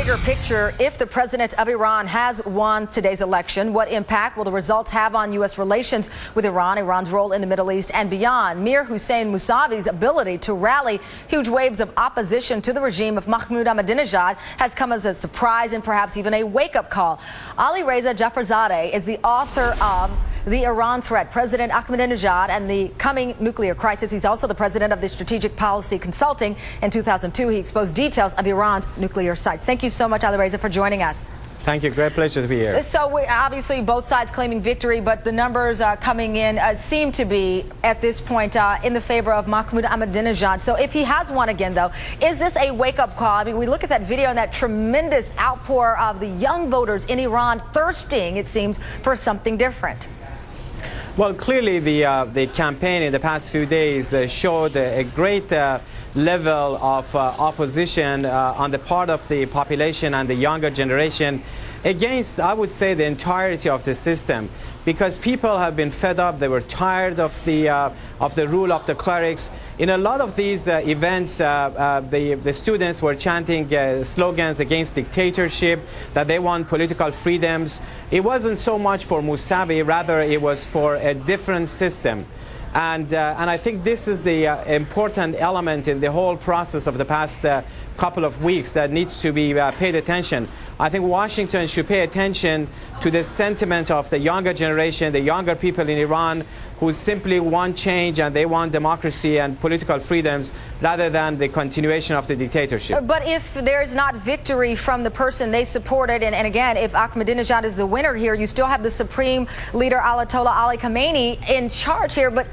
bigger picture, if the president of Iran has won today's election, what impact will the results have on U.S. relations with Iran, Iran's role in the Middle East and beyond? Mir Hossein Mousavi's ability to rally huge waves of opposition to the regime of Mahmoud Ahmadinejad has come as a surprise and perhaps even a wake-up call. Alireza Jafarzadeh is the author of The Iran Threat, President Ahmadinejad and the Coming Nuclear Crisis. He's also the president of the Strategic Policy Consulting. In 2002, he exposed details of Iran's nuclear sites. Thank you so much, Alireza, for joining us. Thank you. Great pleasure to be here. So obviously both sides claiming victory, but the numbers coming in seem to be at this point in the favor of Mahmoud Ahmadinejad. So if he has won again, though, is this a wake-up call? I mean, we look at that video and that tremendous outpour of the young voters in Iran thirsting, it seems, for something different. Well, clearly the campaign in the past few days showed a great level of opposition on the part of the population and the younger generation against, I would say, the entirety of the system, because people have been fed up. They were tired of the rule of the clerics. In a lot of these events, the students were chanting slogans against dictatorship, that they want political freedoms. It wasn't so much for Mousavi, rather it was for a different system. And I think this is the important element in the whole process of the past couple of weeks that needs to be paid attention. I think Washington should pay attention to the sentiment of the younger generation, the younger people in Iran who simply want change and they want democracy and political freedoms rather than the continuation of the dictatorship. But if there's not victory from the person they supported, and again, if Ahmadinejad is the winner here, you still have the supreme leader Ayatollah Ali Khamenei in charge here. But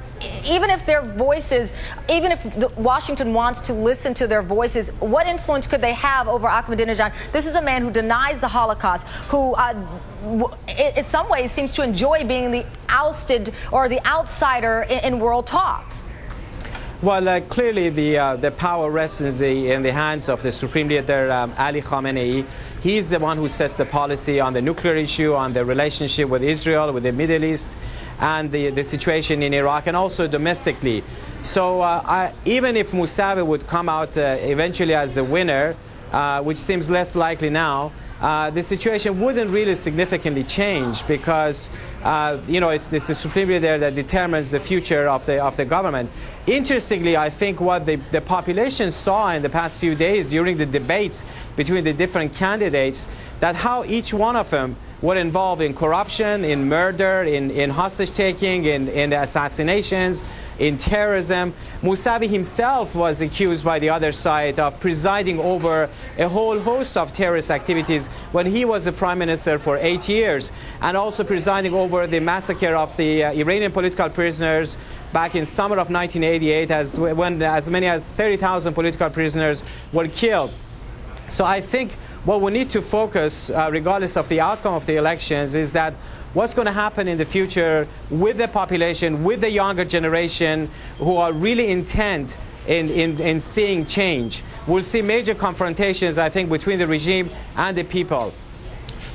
even if their voices, even if Washington wants to listen to their voices, what influence could they have over Ahmadinejad? This is a man who denies the Holocaust, who in some ways seems to enjoy being the ousted or the outsider in world talks. Well, clearly the power rests in the hands of the Supreme Leader Ali Khamenei. He's the one who sets the policy on the nuclear issue, on the relationship with Israel, with the Middle East, and the situation in Iraq, and also domestically. So even if Mousavi would come out eventually as the winner, which seems less likely now, the situation wouldn't really significantly change, because it's the Supreme Leader that determines the future of the government. Interestingly, I think what the population saw in the past few days during the debates between the different candidates, that how each one of them were involved in corruption, in murder, in hostage-taking, in assassinations, in terrorism. Mousavi himself was accused by the other side of presiding over a whole host of terrorist activities when he was the prime minister for 8 years, and also presiding over the massacre of the Iranian political prisoners back in summer of 1988, when as many as 30,000 political prisoners were killed. So I think what we need to focus, regardless of the outcome of the elections, is that what's going to happen in the future with the population, with the younger generation who are really intent in seeing change. We'll see major confrontations, I think, between the regime and the people.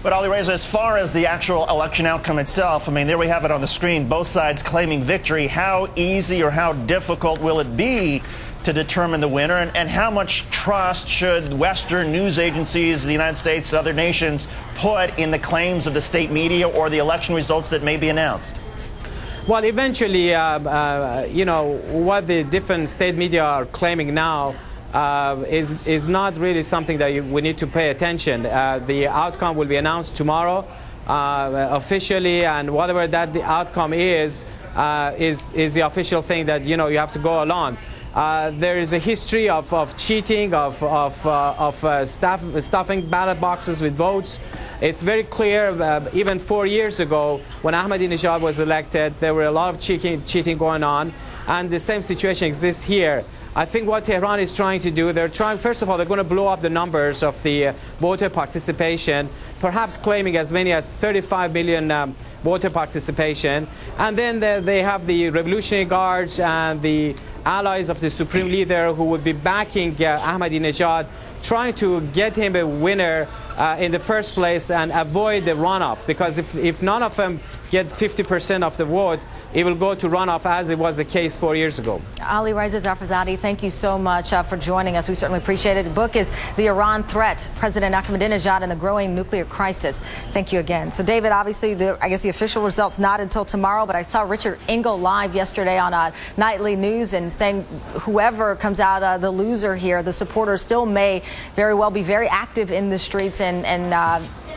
But Alireza, as far as the actual election outcome itself, I mean, there we have it on the screen, both sides claiming victory. How easy or how difficult will it be to determine the winner, and how much trust should Western news agencies, the United States, other nations put in the claims of the state media or the election results that may be announced? Well, eventually, what the different state media are claiming now is not really something that we need to pay attention. The outcome will be announced tomorrow officially, and whatever that the outcome is the official thing that you have to go along. There is a history of cheating, of stuffing ballot boxes with votes. It's very clear, even 4 years ago, when Ahmadinejad was elected, there were a lot of cheating going on, and the same situation exists here. I think what Tehran is trying to do, first of all, they're going to blow up the numbers of the voter participation, perhaps claiming as many as 35 million voter participation. And then they have the Revolutionary Guards and the allies of the Supreme Leader who would be backing Ahmadinejad, trying to get him a winner in the first place and avoid the runoff. Because if none of them get 50% of the vote, it will go to runoff, as it was the case 4 years ago. Alireza Jafarzadeh, thank you so much for joining us. We certainly appreciate it. The book is The Iran Threat, President Ahmadinejad and the Growing Nuclear Crisis. Thank you again. So, David, obviously, I guess the official results not until tomorrow, but I saw Richard Engel live yesterday on Nightly News and saying whoever comes out the loser here, the supporters still may very well be very active in the streets and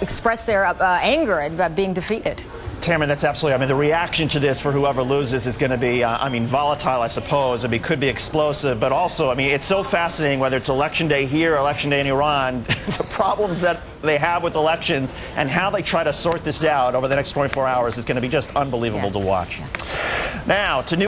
express their anger at being defeated. Tamara, that's absolutely. I mean, the reaction to this for whoever loses is going to be, volatile, I suppose. I mean, could be explosive, but also, I mean, it's so fascinating whether it's election day here or election day in Iran, the problems that they have with elections and how they try to sort this out over the next 24 hours is going to be just unbelievable to watch. Now, to new